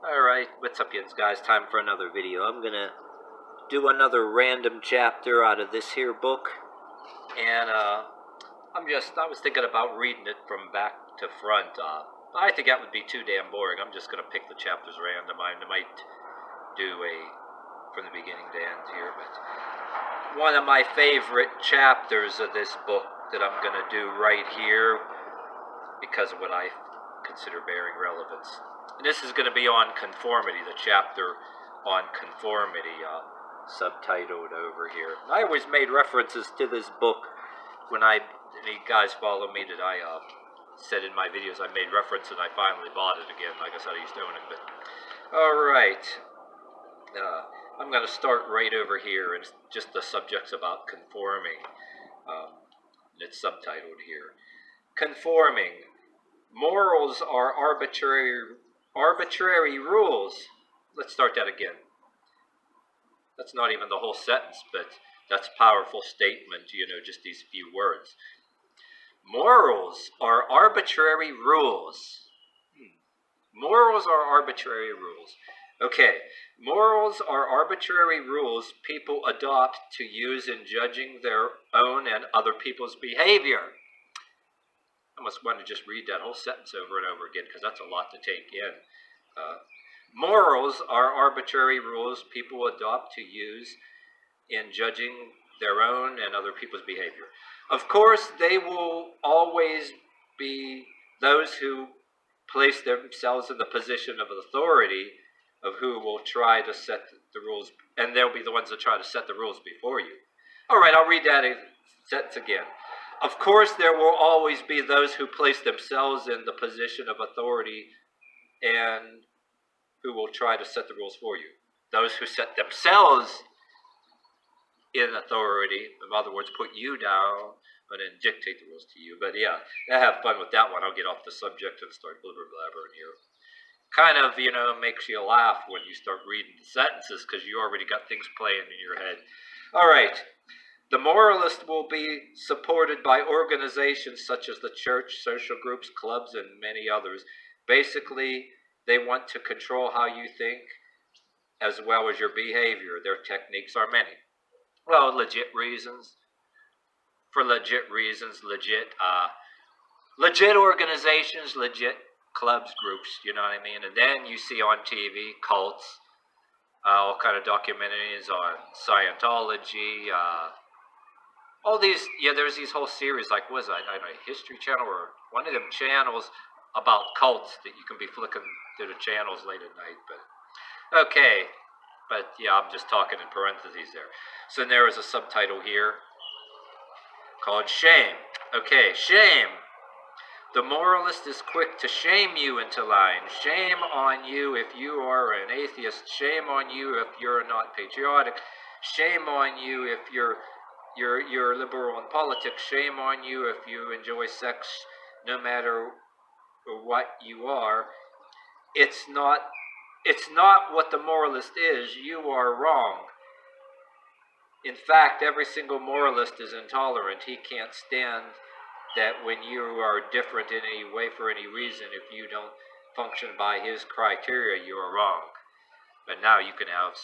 Alright, what's up guys? Time for another video. I'm gonna do another random chapter out of this here book. And I was thinking about reading it from back to front. I think that would be too damn boring. I'm just gonna pick the chapters random. I might do a from the beginning to end here, but one of my favorite chapters of this book that I'm gonna do right here because of what I consider bearing relevance. And this is going to be On Conformity, the chapter On Conformity, subtitled over here. I always made references to this book when any guys follow me that I said in my videos I made reference, and I finally bought it again. Like I said, I used to own it. But alright, I'm going to start right over here. It's just the subjects about conforming. It's subtitled here. Conforming. Morals are arbitrary rules. Let's start that again. That's not even the whole sentence, but that's a powerful statement, just these few words. Morals are arbitrary rules. Morals are arbitrary rules. Okay, morals are arbitrary rules people adopt to use in judging their own and other people's behavior. I must want to just read that whole sentence over and over again because that's a lot to take in. Morals are arbitrary rules people adopt to use in judging their own and other people's behavior. Of course, they will always be those who place themselves in the position of authority of who will try to set the rules, and they'll be the ones that try to set the rules before you. All right, I'll read that sentence again. Of course, there will always be those who place themselves in the position of authority and who will try to set the rules for you. Those who set themselves in authority, in other words, put you down and then dictate the rules to you. But yeah, I have fun with that one. I'll get off the subject and start blabbering here. Kind of, makes you laugh when you start reading the sentences because you already got things playing in your head. All right. The moralist will be supported by organizations such as the church, social groups, clubs, and many others. Basically, they want to control how you think as well as your behavior. Their techniques are many. Well, legit reasons. For legit reasons, legit organizations, legit clubs, groups, you know what I mean? And then you see on TV cults, all kind of documentaries on Scientology, all these, there's these whole series, like, what is it, I don't know, History Channel or one of them channels about cults that you can be flicking through the channels late at night. But okay, but yeah, I'm just talking in parentheses there. So there is a subtitle here called Shame. Okay, shame. The moralist is quick to shame you into lying. Shame on you if you are an atheist. Shame on you if you're not patriotic. Shame on you if you're liberal in politics. Shame on you if you enjoy sex, no matter what you are. It's not what the moralist is. You are wrong. In fact, every single moralist is intolerant. He can't stand that when you are different in any way for any reason, if you don't function by his criteria, you are wrong. But now you can have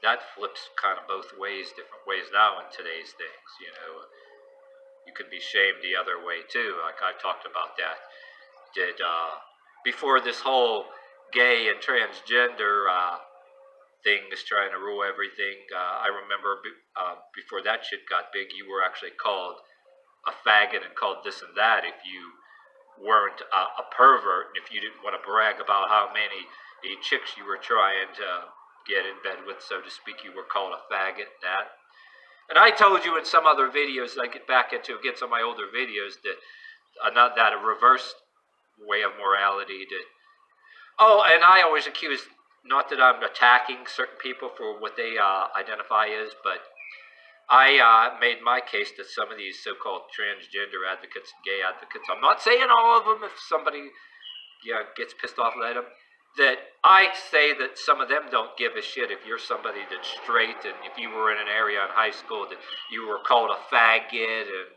that flips kind of both ways, different ways now in today's things, You can be shamed the other way too, like I talked about that. Before this whole gay and transgender thing is trying to rule everything, I remember before that shit got big, you were actually called a faggot and called this and that if you weren't a pervert, and if you didn't want to brag about how many chicks you were trying to get in bed with, so to speak, you were called a faggot. And I told you in some other videos, I get back into again some of my older videos, that not that a reverse way of morality. And I always accuse, not that I'm attacking certain people for what they identify as, but I made my case that some of these so-called transgender advocates, gay advocates, I'm not saying all of them, if somebody gets pissed off at them, that I say that some of them don't give a shit if you're somebody that's straight, and if you were in an area in high school that you were called a faggot and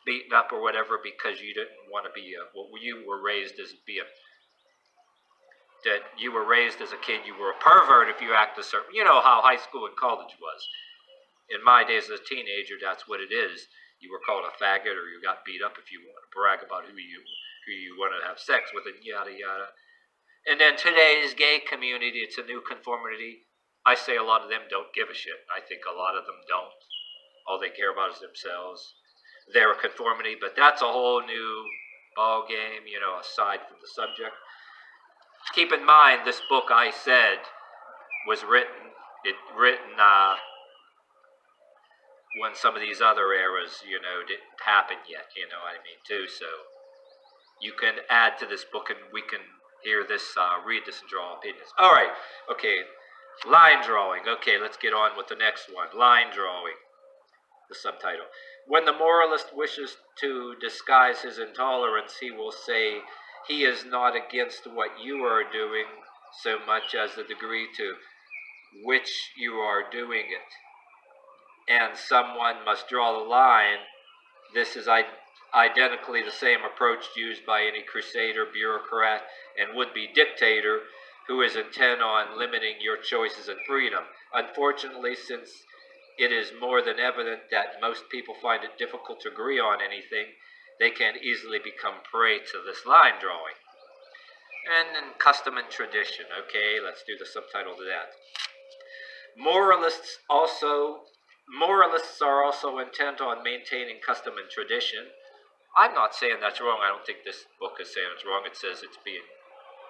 beaten up or whatever because you didn't want to be what you were raised as being that you were raised as a kid, you were a pervert if you act a certain, you know how high school and college was. In my days as a teenager, that's what it is. You were called a faggot, or you got beat up if you want to brag about who you want to have sex with, and yada yada. And then today's gay community, it's a new conformity. I say a lot of them don't give a shit. I think a lot of them don't. All they care about is themselves. They're a conformity, but that's a whole new ball game, you know, aside from the subject. Keep in mind, this book I said was written when some of these other eras, you know, didn't happen yet, you know what I mean, too. So you can add to this book and we can hear this, read this and draw opinions. All right, okay, line drawing. Okay, let's get on with the next one. Line drawing, the subtitle. When the moralist wishes to disguise his intolerance, he will say he is not against what you are doing so much as the degree to which you are doing it. And someone must draw the line. This is identically the same approach used by any crusader, bureaucrat, and would-be dictator who is intent on limiting your choices and freedom. Unfortunately, since it is more than evident that most people find it difficult to agree on anything, they can easily become prey to this line drawing. And then custom and tradition. Okay, let's do the subtitle to that. Moralists are also intent on maintaining custom and tradition. I'm not saying that's wrong. I don't think this book is saying it's wrong. It says it's being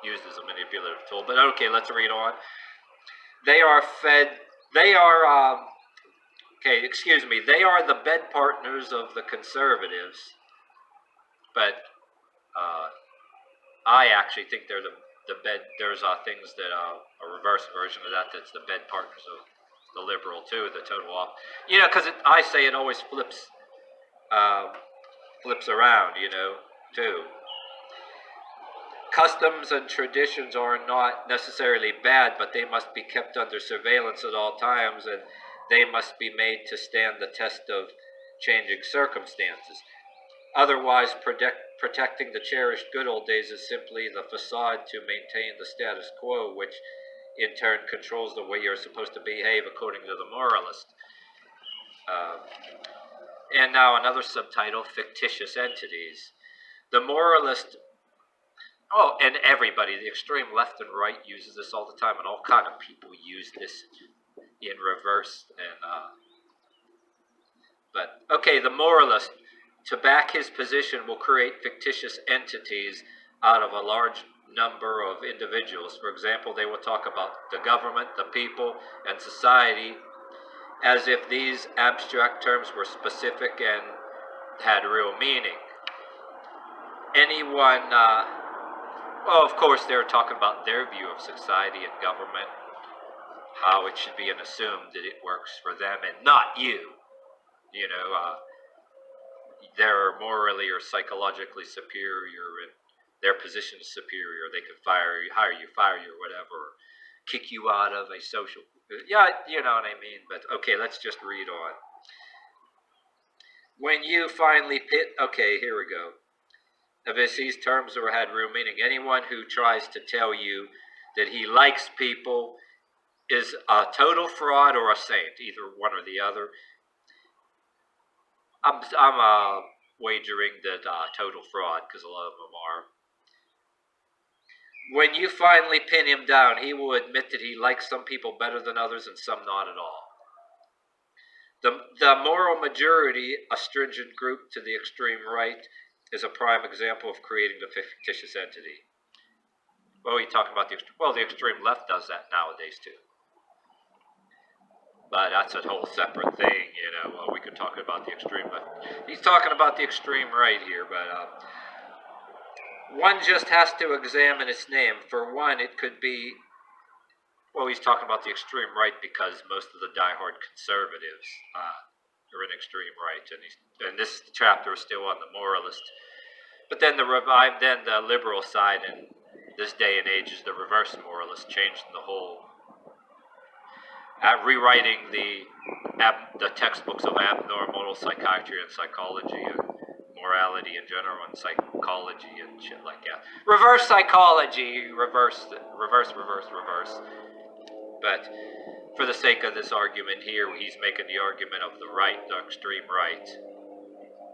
used as a manipulative tool. But okay, let's read on. They are the bed partners of the conservatives. But I actually think they're the bed. There's things that a reverse version of that's the bed partners of the liberal too, the total off. You know, because I say it always flips around. You know, too. Customs and traditions are not necessarily bad, but they must be kept under surveillance at all times, and they must be made to stand the test of changing circumstances. Otherwise, protecting the cherished good old days is simply the facade to maintain the status quo, which in turn controls the way you're supposed to behave according to the moralist. And now another subtitle, fictitious entities. The moralist, and everybody, the extreme left and right uses this all the time, and all kind of people use this in reverse. But okay, the moralist, to back his position, will create fictitious entities out of a large number of individuals. For example, they will talk about the government, the people, and society as if these abstract terms were specific and had real meaning. Anyone, of course, they're talking about their view of society and government, how it should be assumed that it works for them and not you. You know, they're morally or psychologically superior, and their position is superior. They can fire you, or whatever, or kick you out of a social. Yeah, you know what I mean. But okay, let's just read on. When you finally okay, here we go. If these terms had real meaning, anyone who tries to tell you that he likes people is a total fraud or a saint, either one or the other. I'm wagering that total fraud, because a lot of them are. When you finally pin him down, he will admit that he likes some people better than others and some not at all. The moral majority, a stringent group to the extreme right, is a prime example of creating the fictitious entity. Well, you're talking about the extreme left does that nowadays too. But that's a whole separate thing, you know. Well, we could talk about the extreme left. He's talking about the extreme right here, but one just has to examine its name. For one, it could be, he's talking about the extreme right because most of the diehard conservatives are in extreme right, and this chapter is still on the moralist. But then the liberal side in this day and age is the reverse moralist, changing the whole, rewriting the textbooks of abnormal psychiatry and psychology and morality in general and psychology and shit like that. Reverse psychology, reverse. But for the sake of this argument here, he's making the argument of the right, the extreme right,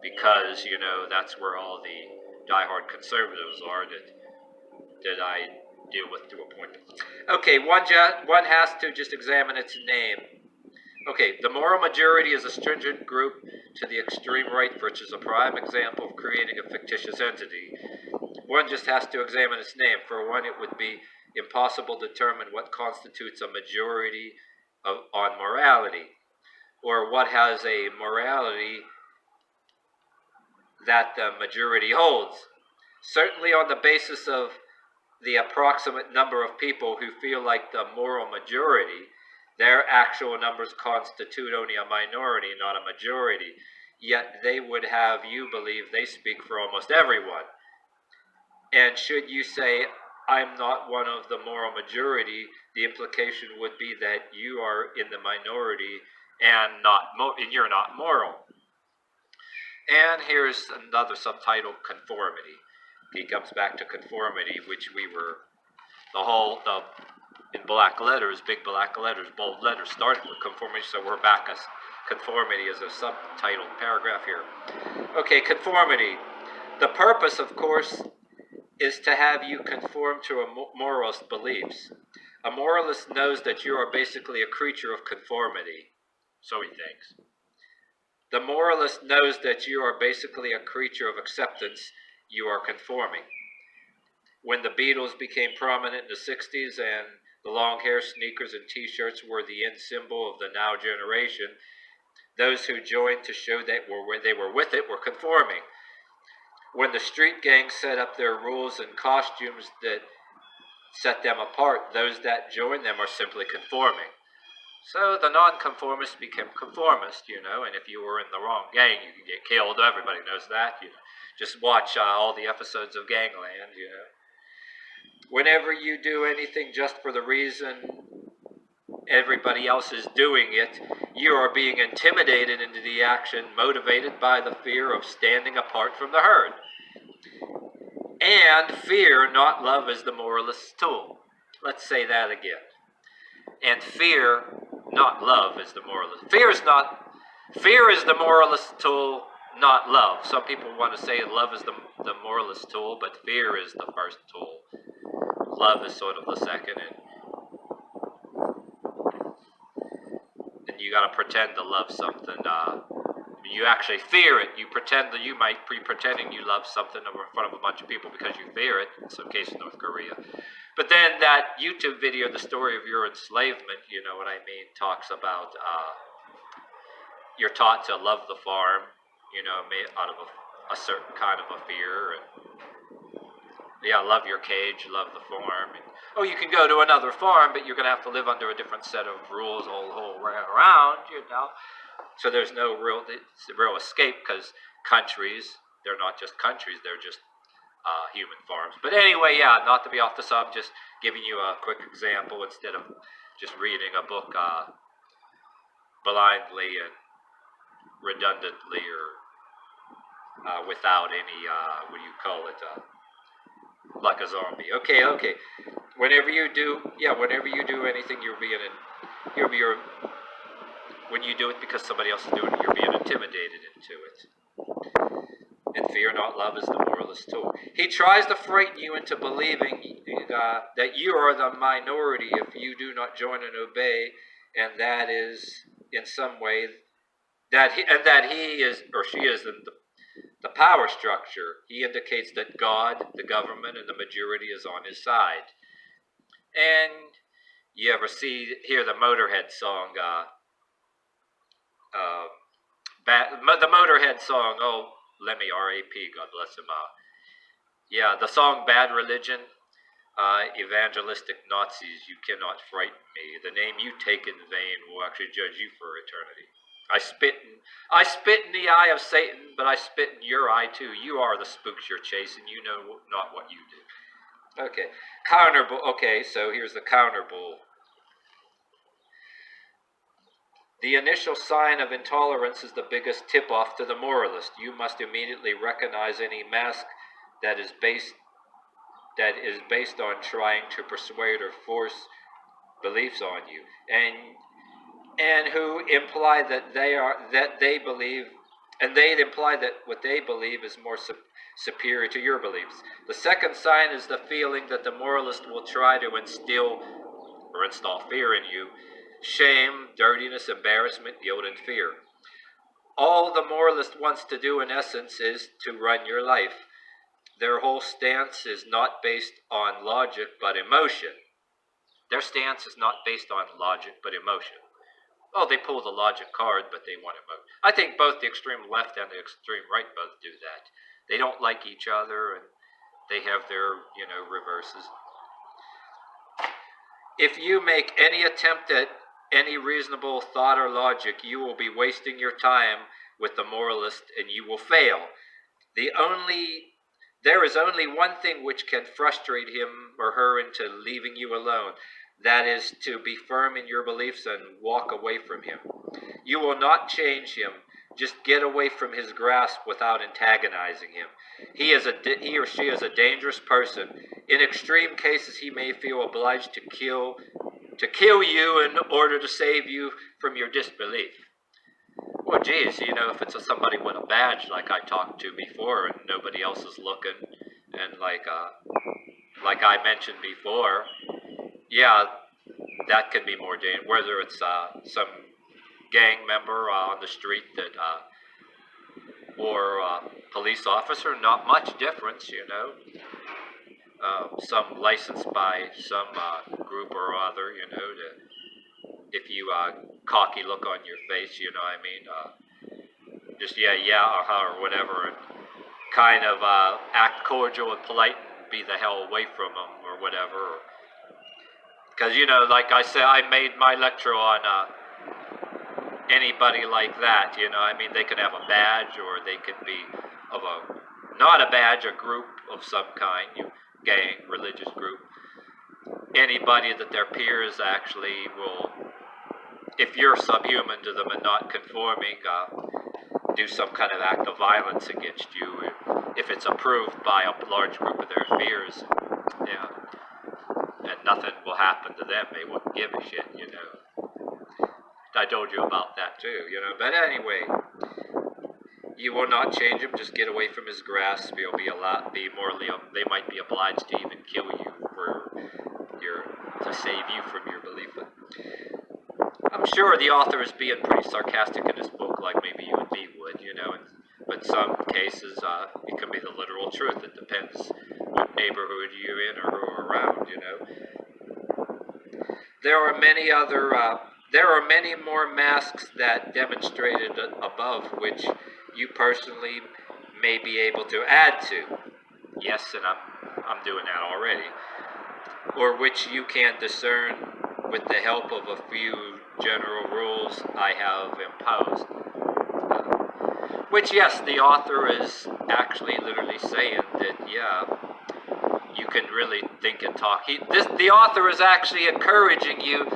because, you know, that's where all the diehard conservatives are that I deal with to a point. Okay, one has to just examine its name. Okay, the moral majority is a stringent group to the extreme right, which is a prime example of creating a fictitious entity. One just has to examine its name. For one, it would be impossible to determine what constitutes a majority on morality, or what has a morality that the majority holds. Certainly on the basis of the approximate number of people who feel like the moral majority, their actual numbers constitute only a minority, not a majority. Yet they would have you believe they speak for almost everyone. And should you say, I'm not one of the moral majority, the implication would be that you are in the minority and you're not moral. And here's another subtitle, conformity. He comes back to conformity, which we were, in black letters, big black letters, bold letters, started with conformity, so we're back as conformity as a subtitle paragraph here. Okay, conformity. The purpose, of course, is to have you conform to a moralist beliefs. A moralist knows that you are basically a creature of conformity, so he thinks. The moralist knows that you are basically a creature of acceptance. You are conforming. When the Beatles became prominent in the 60s and the long hair, sneakers, and t-shirts were the in symbol of the now generation, those who joined to show that they were with it were conforming. When the street gangs set up their rules and costumes that set them apart, those that joined them are simply conforming. So the non-conformists became conformist, you know, and if you were in the wrong gang, you could get killed. Everybody knows that, you know. Just watch all the episodes of Gangland, you know. Whenever you do anything just for the reason everybody else is doing it, you are being intimidated into the action, motivated by the fear of standing apart from the herd. And fear, not love, is the moralist's tool. Let's say that again. And fear, not love, is the moralist. Fear is the moralist's tool, not love. Some people want to say love is the moralist's tool, but fear is the first tool. Love is sort of the second, and you got to pretend to love something. You actually fear it. You pretend that you might be pretending you love something in front of a bunch of people because you fear it. In some cases, North Korea. But then that YouTube video, The Story of Your Enslavement, you know what I mean, talks about you're taught to love the farm, you know, out of a certain kind of a fear. And yeah, love your cage, love the farm. And, you can go to another farm, but you're going to have to live under a different set of rules all the whole way around, you know. So there's no real escape, because countries, they're not just countries, they're just human farms. But anyway, yeah, not to be off the subject, just giving you a quick example instead of just reading a book blindly and redundantly or without any, like a zombie. Okay. Whenever you do anything, when you do it because somebody else is doing it, you're being intimidated into it. And fear, not love, is the moralist tool. He tries to frighten you into believing that you are the minority if you do not join and obey, and that is in some way that he is or she is in the power structure. He indicates that God, the government, and the majority is on his side. And you ever hear the Motorhead song? The Motorhead song, Lemmy, R.A.P., God bless him. The song Bad Religion, evangelistic Nazis, you cannot frighten me. The name you take in vain will actually judge you for eternity. I spit in the eye of Satan, but I spit in your eye too. You are the spooks you're chasing. You know not what you do. Okay, counter bull. Okay, so here's the counter bull. The initial sign of intolerance is the biggest tip-off to the moralist. You must immediately recognize any mask that is based on trying to persuade or force beliefs on you, and who imply that they believe, and they'd imply that what they believe is more superior to your beliefs. The second sign is the feeling that the moralist will try to instill or install fear in you: shame, dirtiness, embarrassment, guilt, and fear. All the moralist wants to do, in essence, is to run your life. Their whole stance is not based on logic, but emotion. Their stance is not based on logic, but emotion. Oh, they pull the logic card, but they want emotion. I think both the extreme left and the extreme right both do that. They don't like each other, and they have their, reverses. If you make any attempt at any reasonable thought or logic, you will be wasting your time with the moralist, and you will fail. There is only one thing which can frustrate him or her into leaving you alone. That is to be firm in your beliefs and walk away from him. You will not change him. Just get away from his grasp without antagonizing him. He or she is a dangerous person. In extreme cases, he may feel obliged to kill you in order to save you from your disbelief. Well, geez, if it's somebody with a badge like I talked to before and nobody else is looking, and like I mentioned before, yeah, that can be more dangerous. Whether it's some gang member on the street or police officer, not much difference, some licensed by some group or other, if you cocky look on your face, just or whatever, and kind of act cordial and polite and be the hell away from them or whatever. Because, like I said, I made my lecture on anybody like that, they could have a badge, or they could be of not a badge, a group of some kind, gang, religious group. Anybody that their peers actually will, if you're subhuman to them and not conforming, do some kind of act of violence against you if it's approved by a large group of their peers. Yeah. And nothing will happen to them. They wouldn't give a shit, I told you about that too, But anyway, you will not change him. Just get away from his grasp. He'll be morally. They might be obliged to even kill you to save you from your belief. I'm sure the author is being pretty sarcastic in this book, like maybe you and me would, But in some cases, it can be the literal truth. It depends what neighborhood you're in or who are around, There are many more masks that demonstrated above, which you personally may be able to add to. Yes, and I'm doing that already. Or which you can discern with the help of a few general rules I have imposed. Which, yes, the author is actually literally saying that, you can really think and talk. The author is actually encouraging you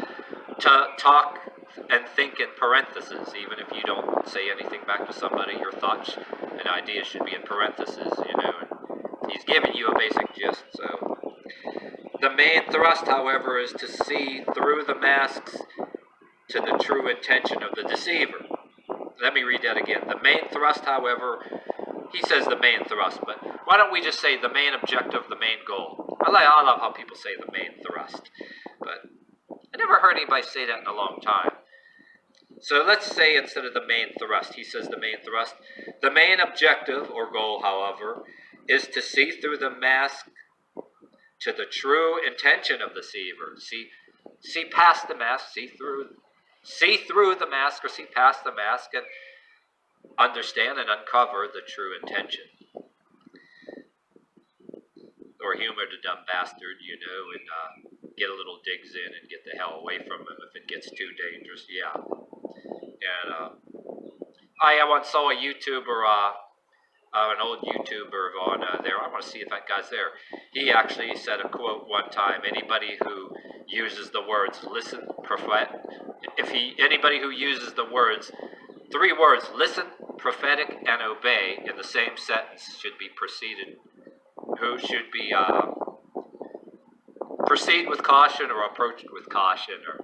to talk and think in parentheses. Even if you don't say anything back to somebody, your thoughts and ideas should be in parentheses, And he's giving you a basic gist, so. The main thrust, however, is to see through the masks to the true intention of the deceiver. Let me read that again. The main thrust, however, he says the main thrust, but why don't we just say the main objective, the main goal? I love how people say the main thrust, but I never heard anybody say that in a long time. So let's say instead of the main thrust, he says the main thrust. The main objective or goal, however, is to see through the mask to the true intention of the deceiver. See past the mask, see through the mask, or see past the mask, and understand and uncover the true intention. Or humor the dumb bastard, and get a little digs in and get the hell away from him if it gets too dangerous, yeah. And I once saw a YouTuber, an old YouTuber on there. I want to see if that guy's there. He actually said a quote one time: anybody who uses the words listen, prophet. Anybody who uses the words, 3 words, listen, prophetic, and obey in the same sentence should be proceed with caution or approach with caution, or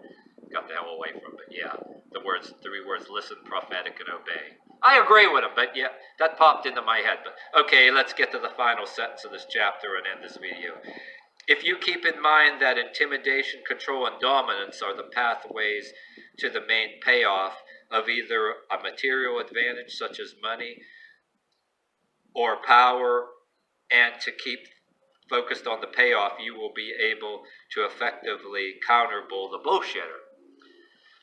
got the hell away from it. Yeah, the 3 words, listen, prophetic, and obey. I agree with him, but yeah, that popped into my head. But okay, let's get to the final sentence of this chapter and end this video. If you keep in mind that intimidation, control, and dominance are the pathways to the main payoff of either a material advantage such as money or power, and to keep focused on the payoff, you will be able to effectively counterbull the bullshitter.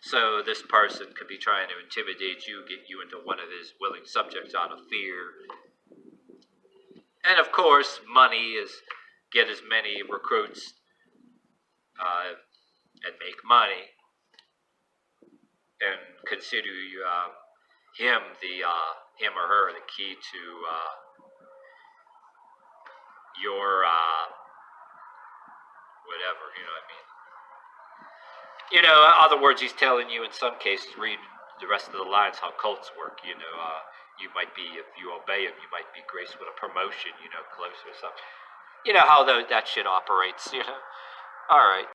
So this person could be trying to intimidate you, get you into one of his willing subjects out of fear. And of course, money is get as many recruits and make money, and consider him or her the key to your whatever, you know what I mean? You know, in other words, he's telling you in some cases, read the rest of the lines, how cults work. You know, you might be, if you obey him, you might be graced with a promotion, you know, closer or something. You know how that shit operates, you know? All right.